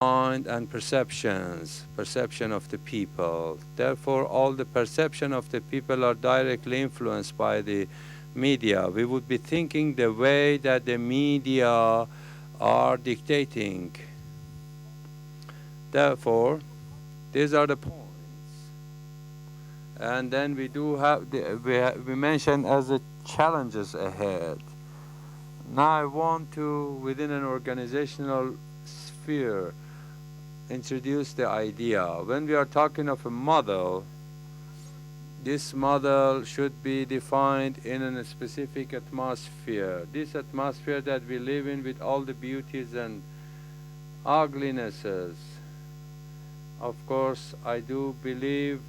mind and perception of the people. Therefore, all the perception of the people are directly influenced by the media. We would be thinking the way that the media are dictating. Therefore, these are the points. And then we do have, we mentioned as the challenges ahead. Now I want to, within an organizational sphere, introduce the idea. When we are talking of a model, this model should be defined in a specific atmosphere. This atmosphere that we live in with all the beauties and uglinesses. Of course, I do believe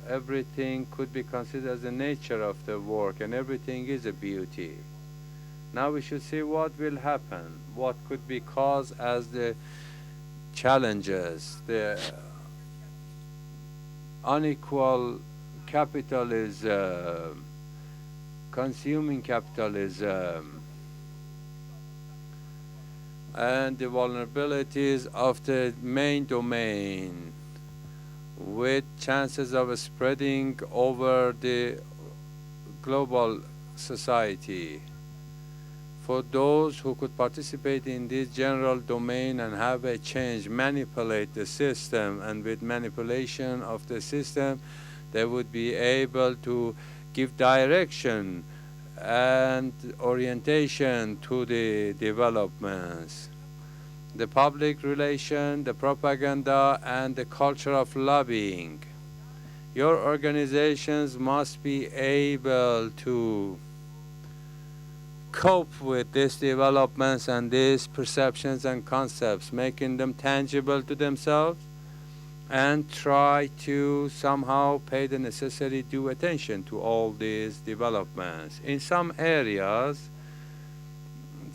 everything could be considered as the nature of the work, and everything is a beauty. Now we should see what will happen, what could be caused as the challenges, the unequal capitalism, consuming capitalism, and the vulnerabilities of the main domain, with chances of spreading over the global society. For those who could participate in this general domain and have a change, manipulate the system, and with manipulation of the system, they would be able to give direction and orientation to the developments. The public relation, the propaganda, and the culture of lobbying. Your organizations must be able to cope with these developments and these perceptions and concepts, making them tangible to themselves, and try to somehow pay the necessary due attention to all these developments. In some areas,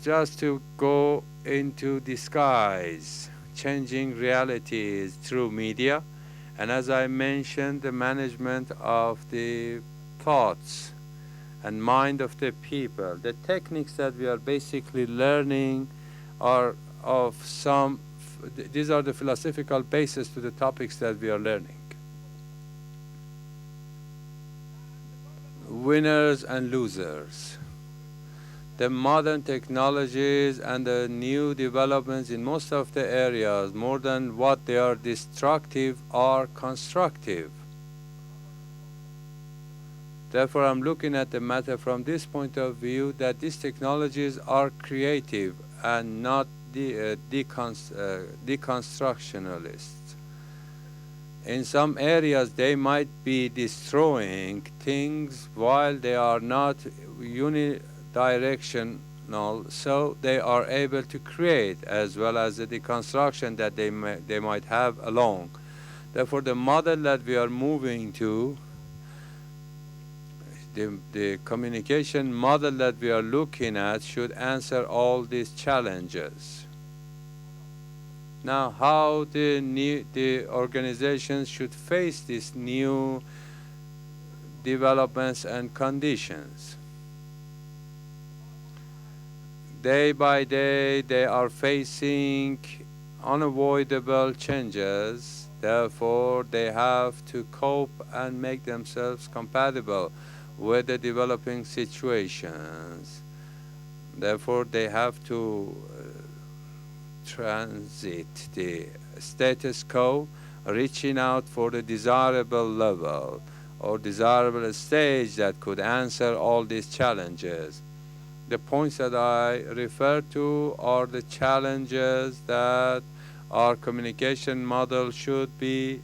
just to go into disguise, changing realities through media, and as I mentioned, the management of the thoughts and mind of the people. The techniques that we are basically learning are of some, these are the philosophical basis to the topics that we are learning. Winners and losers. The modern technologies and the new developments in most of the areas, more than what they are destructive, are constructive. Therefore, I'm looking at the matter from this point of view, that these technologies are creative and not deconstructionalists. In some areas, they might be destroying things while they are not unidirectional, so they are able to create as well as the deconstruction that they might have along. Therefore, the model that we are moving to, the communication model that we are looking at, should answer all these challenges. Now, how the organizations should face these new developments and conditions. Day by day, they are facing unavoidable changes. Therefore, they have to cope and make themselves compatible with the developing situations. Therefore, they have to transit the status quo, reaching out for the desirable level or desirable stage that could answer all these challenges. The points that I refer to are the challenges that our communication model should be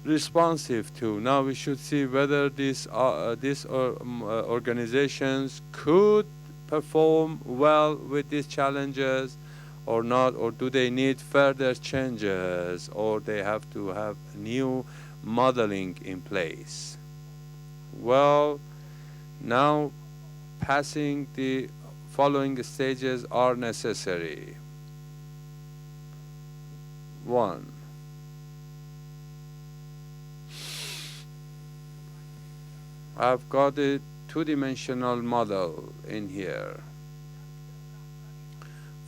responsive to. Now we should see whether these organizations could perform well with these challenges or not, or do they need further changes, or they have to have new modeling in place. Well, now passing the following stages are necessary. 1. I've got a two-dimensional model in here.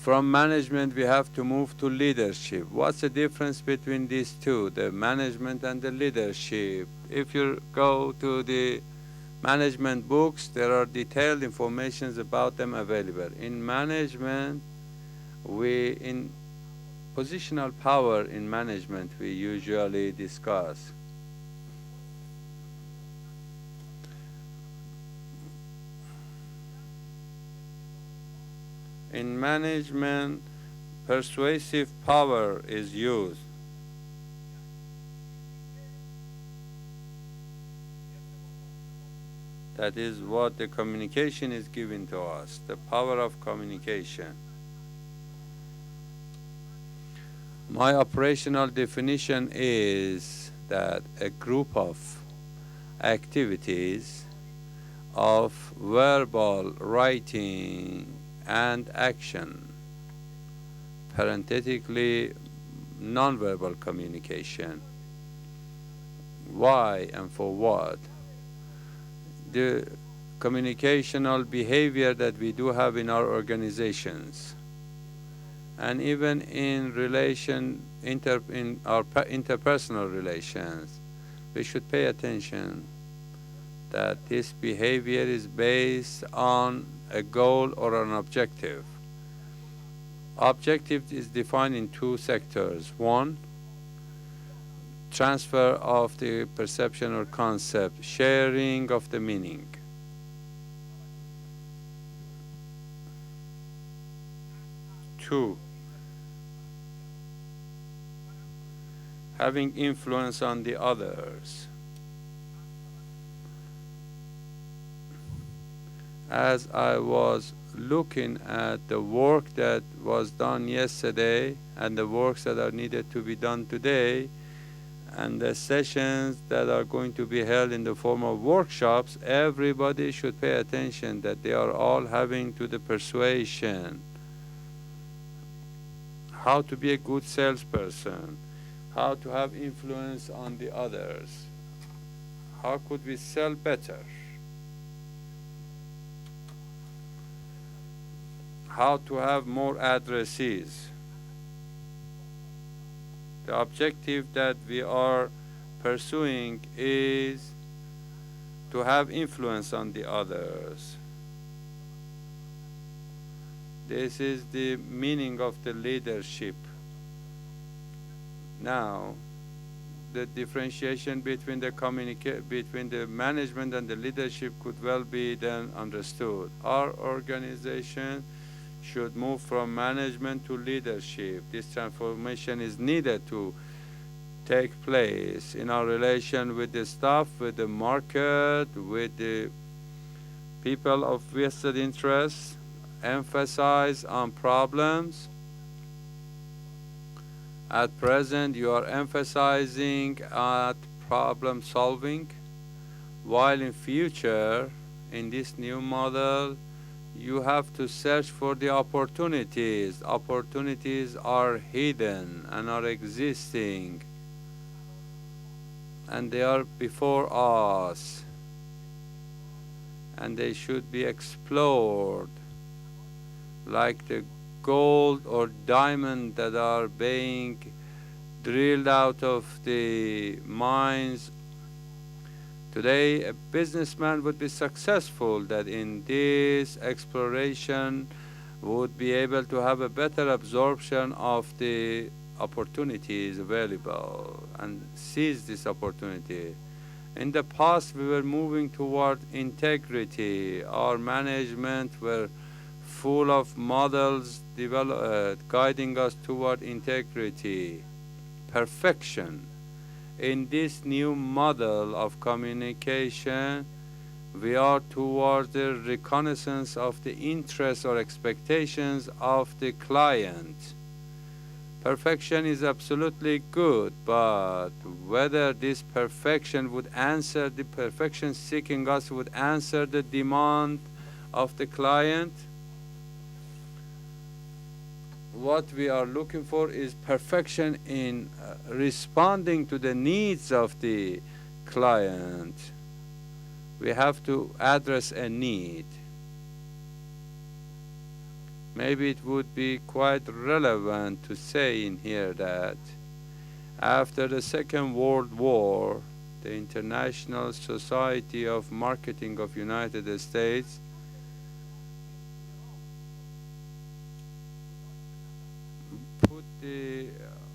From management, we have to move to leadership. What's the difference between these two, the management and the leadership? If you go to the management books, there are detailed information about them available. In management, in positional power in management, we usually discuss. In management, persuasive power is used. That is what the communication is given to us, the power of communication. My operational definition is that a group of activities of verbal, writing, and action, parenthetically non-verbal communication. Why and for what? The communicational behavior that we do have in our organizations, and even in in our interpersonal relations, we should pay attention that this behavior is based on a goal or an objective. Objective is defined in two sectors. One, transfer of the perception or concept, sharing of the meaning. Two, having influence on the others. As I was looking at the work that was done yesterday and the works that are needed to be done today, and the sessions that are going to be held in the form of workshops, everybody should pay attention that they are all having to the persuasion. How to be a good salesperson, how to have influence on the others, how could we sell better, how to have more addressees. The objective that we are pursuing is to have influence on the others. This is the meaning of the leadership. Now, the differentiation between the management and the leadership could well be then understood. Our organization should move from management to leadership. This transformation is needed to take place in our relation with the staff, with the market, with the people of vested interest, emphasize on problems. At present, you are emphasizing at problem solving, while in future, in this new model, you have to search for the opportunities. Opportunities are hidden and are existing, and they are before us, and they should be explored like the gold or diamond that are being drilled out of the mines. Today, a businessman would be successful that in this exploration would be able to have a better absorption of the opportunities available and seize this opportunity. In the past, we were moving toward integrity. Our management were full of models guiding us toward integrity, perfection. In this new model of communication, we are towards the reconnaissance of the interests or expectations of the client. Perfection is absolutely good, but whether this perfection would answer, the perfection seeking us would answer the demand of the client. What we are looking for is perfection in responding to the needs of the client. We have to address a need. maybe it would be quite relevant to say in here that after the Second World War, the International Society of Marketing of United States put the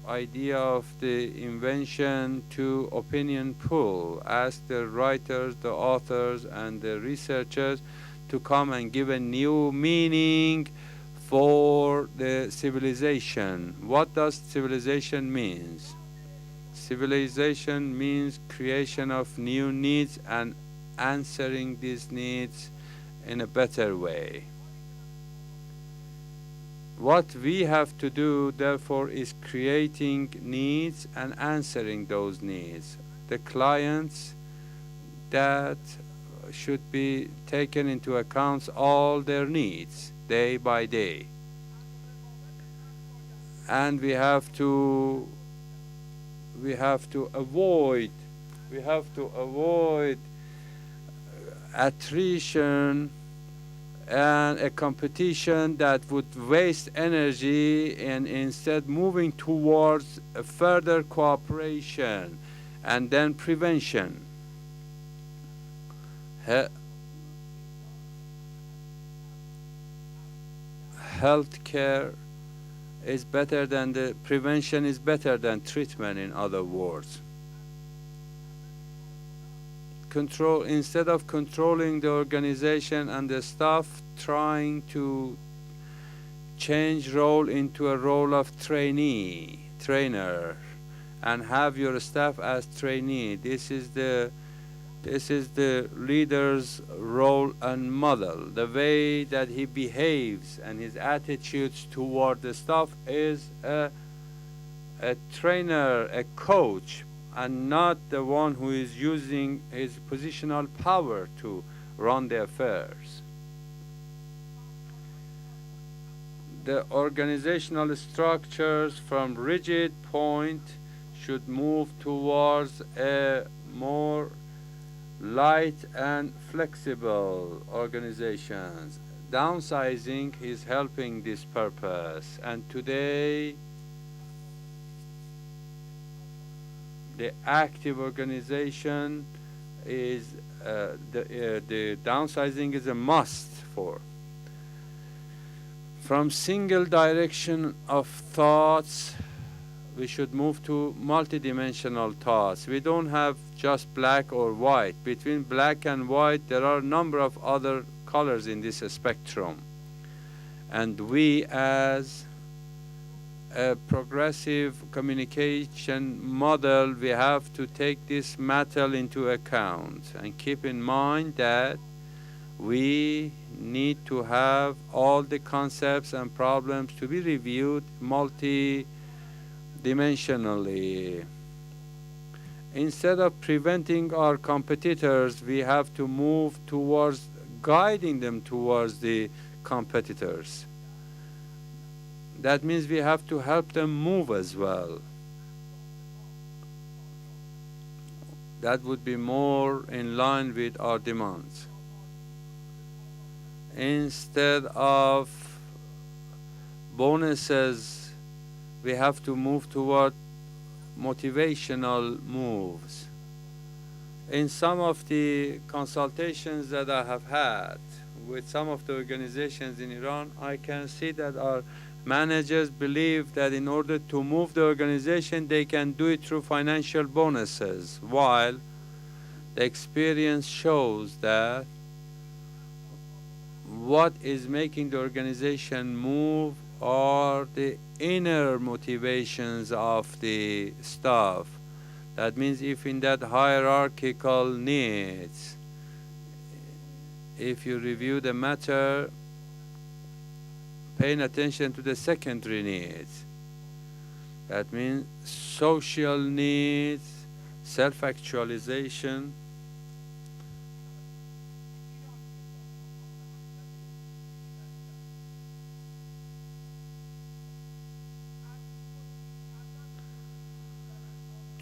idea of the invention to opinion pool, asked the writers, the authors, and the researchers to come and give a new meaning for the civilization. What does civilization means? Civilization means creation of new needs and answering these needs in a better way. What we have to do, therefore, is creating needs and answering those needs. The clients that should be taken into account all their needs day by day. And we have to avoid attrition and a competition that would waste energy, and instead moving towards a further cooperation and then prevention. Healthcare is better than the prevention is better than treatment, in other words. Instead of controlling the organization and the staff, trying to change role into a role of trainer, and have your staff as trainee. This is the leader's role and model. The way that he behaves and his attitudes toward the staff is a trainer, a coach, and not the one who is using his positional power to run the affairs. The organizational structures from rigid point should move towards a more light and flexible organizations. Downsizing is helping this purpose, and today the active organization is the downsizing is a must for. From single direction of thoughts, we should move to multidimensional thoughts. We don't have just black or white. Between black and white, there are a number of other colors in this spectrum. And we, as a progressive communication model, we have to take this matter into account and keep in mind that we need to have all the concepts and problems to be reviewed multi-dimensionally. Instead of preventing our competitors, we have to move towards guiding them towards the competitors. That means we have to help them move as well. That would be more in line with our demands. Instead of bonuses, we have to move toward motivational moves. In some of the consultations that I have had with some of the organizations in Iran, I can see that our managers believe that in order to move the organization, they can do it through financial bonuses, while the experience shows that what is making the organization move are the inner motivations of the staff. That means if in that hierarchical needs, if you review the matter, paying attention to the secondary needs. That means social needs, self-actualization,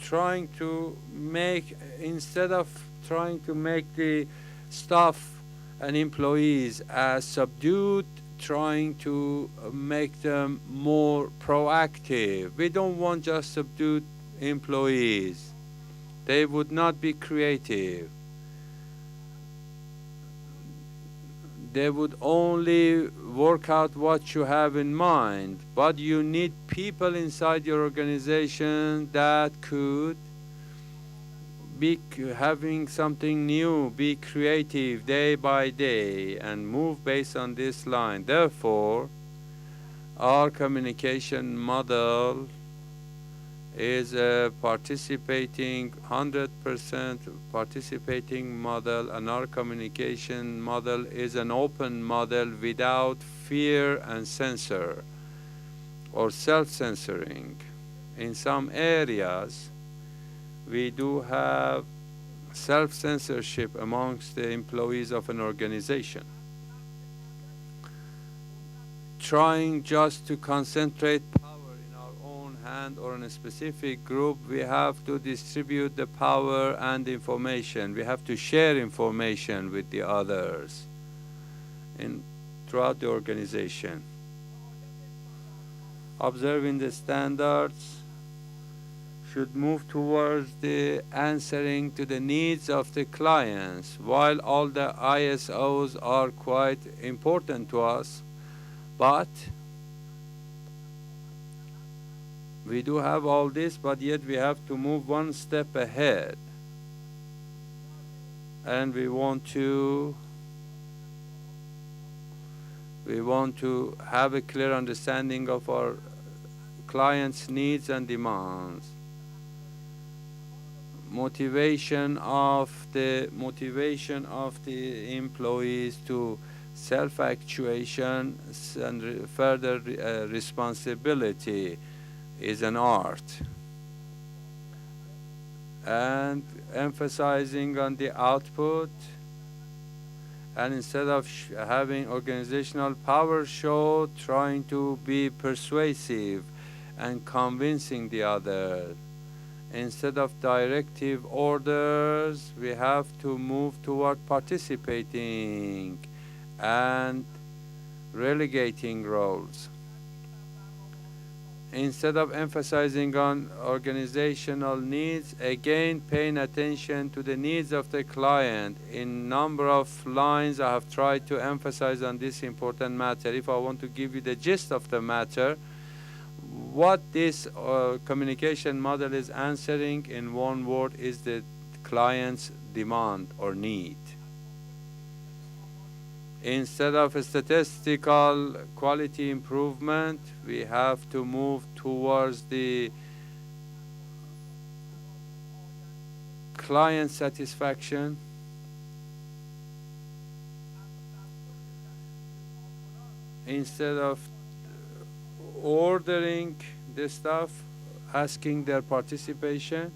trying to make, instead of trying to make the staff and employees as subdued trying to make them more proactive. We don't want just subdued employees. They would not be creative. They would only work out what you have in mind, but you need people inside your organization that could be having something new, be creative day by day, and move based on this line. Therefore, our communication model is a participating 100% participating model, and our communication model is an open model without fear and censor or self-censoring. In some areas, we do have self-censorship amongst the employees of an organization. Trying just to concentrate power in our own hand or in a specific group, we have to distribute the power and information. We have to share information with the others throughout the organization. Observing the standards should move towards the answering to the needs of the clients. While all the ISOs are quite important to us, but we do have all this, but yet we have to move one step ahead. And we want to have a clear understanding of our clients' needs and demands. Motivation of the employees to self-actuation and further responsibility is an art. And emphasizing on the output, and instead of having organizational power show, trying to be persuasive and convincing the other. Instead of directive orders, we have to move toward participating and relegating roles. Instead of emphasizing on organizational needs, again paying attention to the needs of the client. In number of lines, I have tried to emphasize on this important matter. If I want to give you the gist of the matter, what this communication model is answering in one word is the client's demand or need. Instead of a statistical quality improvement, we have to move towards the client satisfaction. Instead of ordering the staff, asking their participation,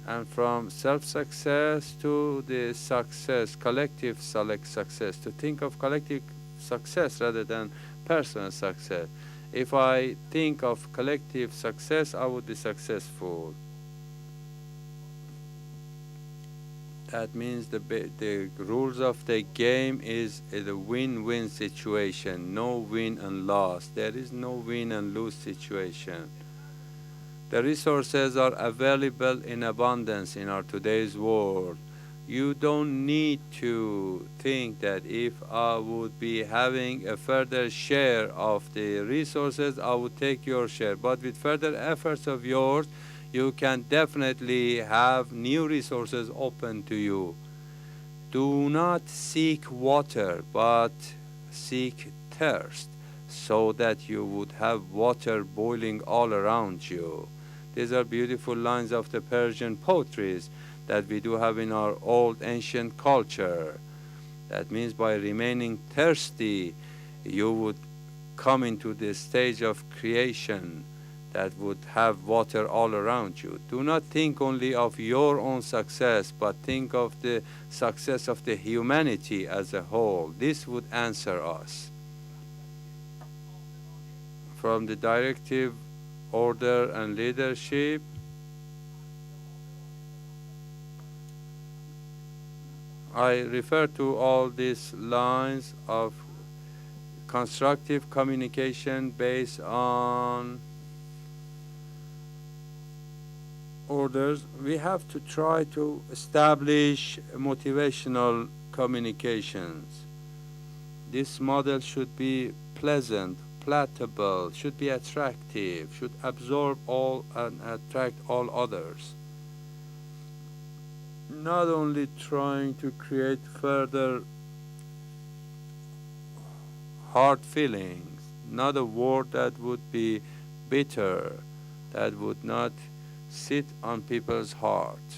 and from self-success to the success, collective success, to think of collective success rather than personal success. If I think of collective success, I would be successful. That means the rules of the game is a win-win situation, no win and loss. There is no win and lose situation. The resources are available in abundance in our today's world. You don't need to think that if I would be having a further share of the resources, I would take your share. But with further efforts of yours, you can definitely have new resources open to you. Do not seek water, but seek thirst, so that you would have water boiling all around you. These are beautiful lines of the Persian poetries that we do have in our old ancient culture. That means by remaining thirsty, you would come into the stage of creation that would have water all around you. Do not think only of your own success, but think of the success of the humanity as a whole. This would answer us. From the directive, order, and leadership, I refer to all these lines of constructive communication based on orders. We have to try to establish motivational communications. This model should be pleasant, palatable, should be attractive, should absorb all and attract all others. Not only trying to create further hard feelings, not a word that would be bitter, that would not sit on people's heart.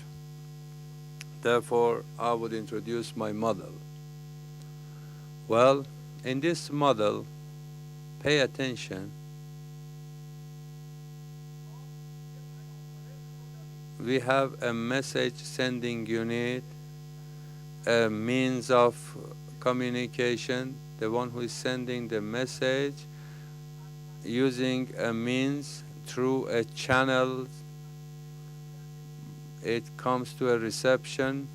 Therefore, I would introduce my model. Well, in this model, pay attention. We have a message sending unit, a means of communication, the one who is sending the message using a means through a channel. It comes to a reception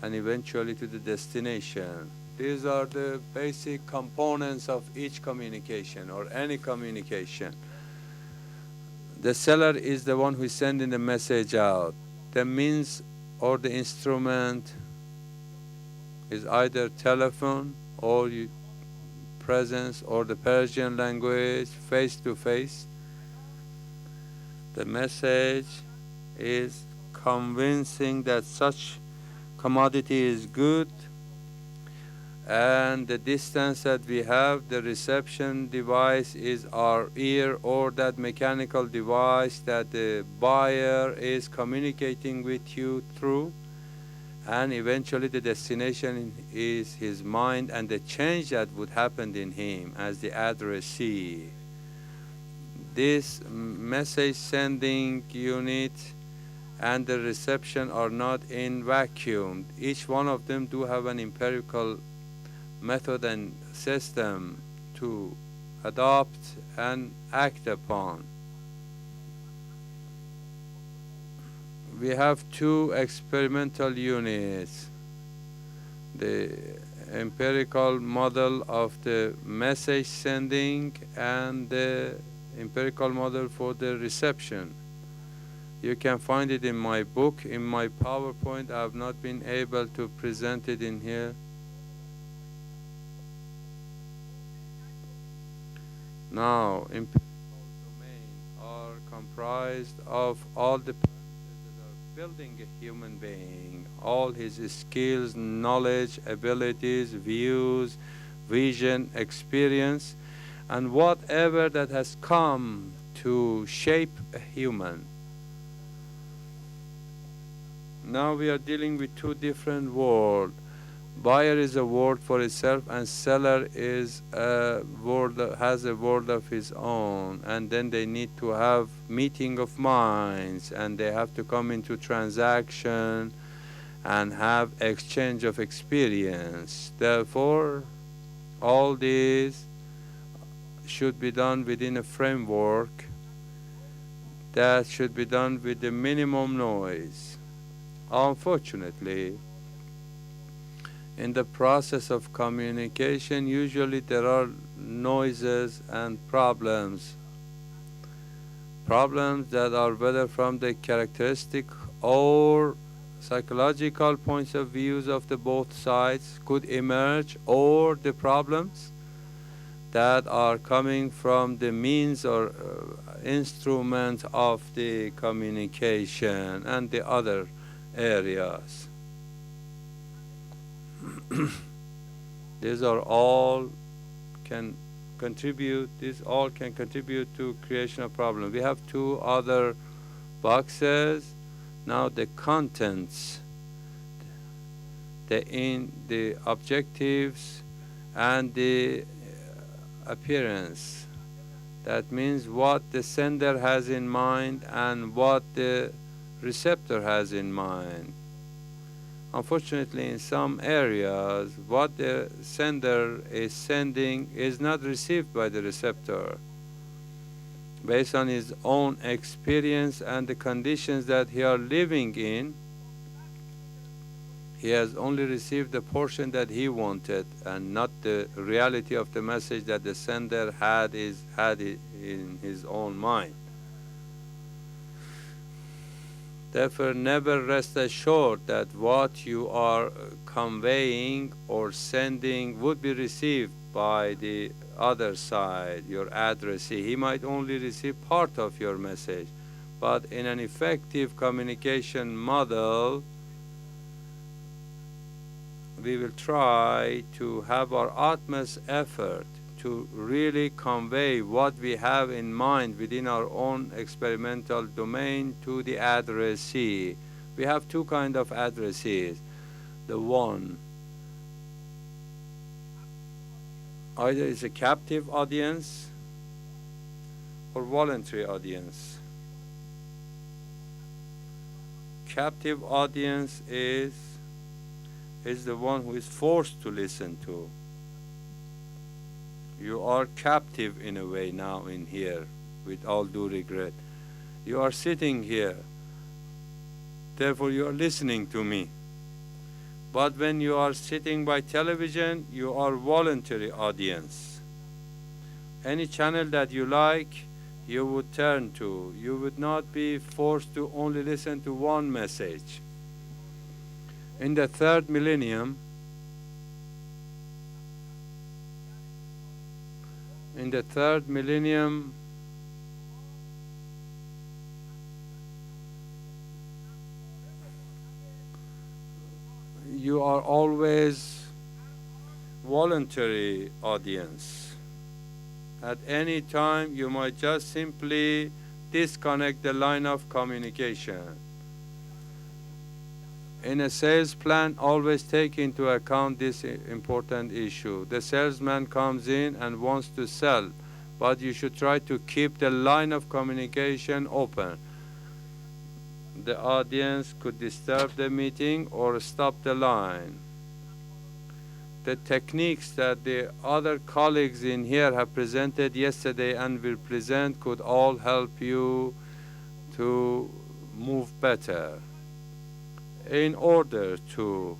and eventually to the destination. These are the basic components of each communication or any communication. The seller is the one who is sending the message out. The means or the instrument is either telephone or presence or the Persian language, face to face. The message is convincing that such commodity is good, and the distance that we have, the reception device is our ear or that mechanical device that the buyer is communicating with you through, and eventually the destination is his mind and the change that would happen in him as the addressee. This message sending unit and the reception are not in vacuum. Each one of them do have an empirical method and system to adopt and act upon. We have two experimental units, the empirical model of the message sending and the empirical model for the reception. You can find it in my book, in my PowerPoint. I have not been able to present it in here. Now, empirical domains are comprised of all the building a human being, all his skills, knowledge, abilities, views, vision, experience, and whatever that has come to shape a human. Now we are dealing with two different worlds. Buyer is a world for itself, and seller is a world, has a world of his own, and then they need to have meeting of minds, and they have to come into transaction and have exchange of experience. Therefore, all these should be done within a framework that should be done with the minimum noise. Unfortunately, in the process of communication, usually there are noises and problems. Problems that are whether from the characteristic or psychological points of views of the both sides could emerge, or the problems that are coming from the means or instrument of the communication and the other areas. These are all can contribute, these all can contribute to creation of problem. We have two other boxes. Now the contents, the objectives and the appearance. That means what the sender has in mind and what the receptor has in mind. Unfortunately, in some areas, what the sender is sending is not received by the receptor based on his own experience and the conditions that he are living in. He has only received the portion that he wanted and not the reality of the message that the sender had in his own mind. Therefore, never rest assured that what you are conveying or sending would be received by the other side, your addressee. He might only receive part of your message, but in an effective communication model, we will try to have our utmost effort to really convey what we have in mind within our own experimental domain to the addressee. We have two kinds of addressees. The one, either is a captive audience or voluntary audience. Captive audience is the one who is forced to listen to. You are captive in a way now in here, with all due regret. You are sitting here, therefore you are listening to me. But when you are sitting by television, you are voluntary audience. Any channel that you like, you would turn to. You would not be forced to only listen to one message. In the third millennium, you are always voluntary audience. At any time, you might just simply disconnect the line of communication. In a sales plan, always take into account this important issue. The salesman comes in and wants to sell, but you should try to keep the line of communication open. The audience could disturb the meeting or stop the line. The techniques that the other colleagues in here have presented yesterday and will present could all help you to move better. In order to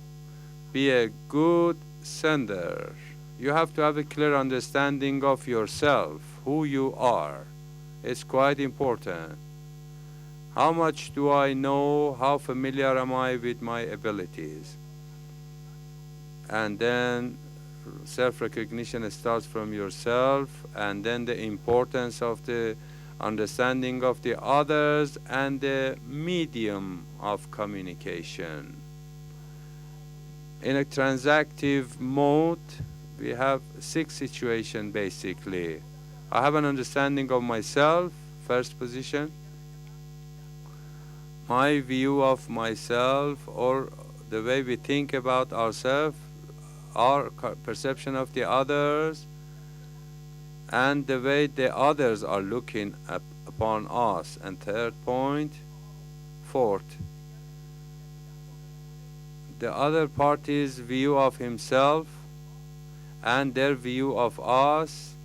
be a good sender, you have to have a clear understanding of yourself, who you are. It's quite important. How much do I know? How familiar am I with my abilities? And then self-recognition starts from yourself, and then the importance of the understanding of the others and the medium of communication. In a transactive mode, we have 6 situations basically. I have an understanding of myself, first position. My view of myself, or the way we think about ourselves, our perception of the others, and the way the others are looking upon us. And third point, fourth, the other party's view of himself and their view of us,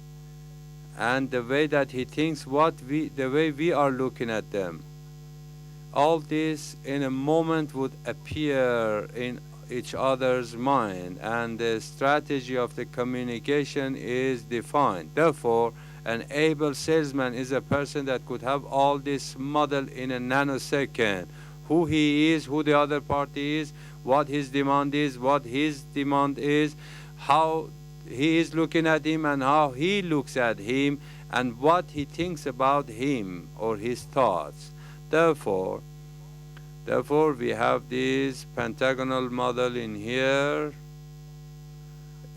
and the way that he thinks, the way we are looking at them. All this in a moment would appear in each other's mind, and the strategy of the communication is defined. Therefore, an able salesman is a person that could have all this model in a nanosecond. Who he is, who the other party is, what his demand is, what his demand is, how he is looking at him and how he looks at him, and what he thinks about him or his thoughts. Therefore, we have this pentagonal model in here.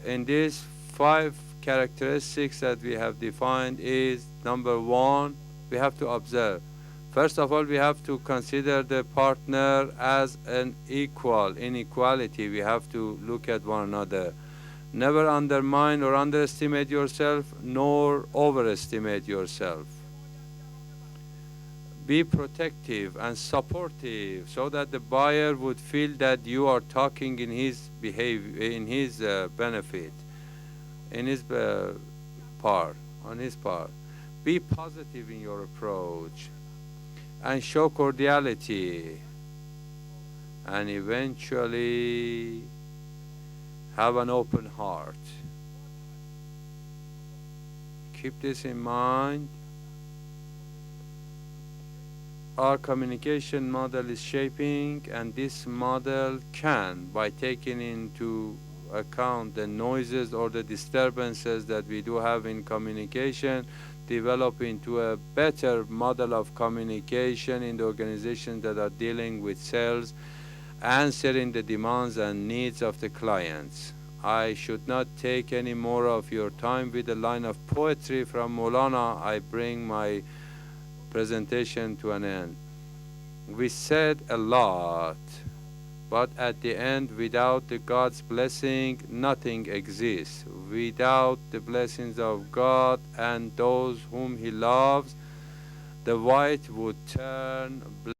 In these 5 characteristics that we have defined is, number 1, we have to observe. First of all, we have to consider the partner as an equal. In equality, we have to look at one another. Never undermine or underestimate yourself, nor overestimate yourself. Be protective and supportive so that the buyer would feel that you are talking in his behavior, in his benefit, in his on his part. Be positive in your approach and show cordiality and eventually have an open heart. Keep this in mind. Our communication model is shaping, and this model can, by taking into account the noises or the disturbances that we do have in communication, develop into a better model of communication in the organizations that are dealing with sales, answering the demands and needs of the clients. I should not take any more of your time with a line of poetry from Maulana. I bring my presentation to an end. We said a lot, but at the end, without the God's blessing, nothing exists. Without the blessings of God and those whom He loves, the white would turn black.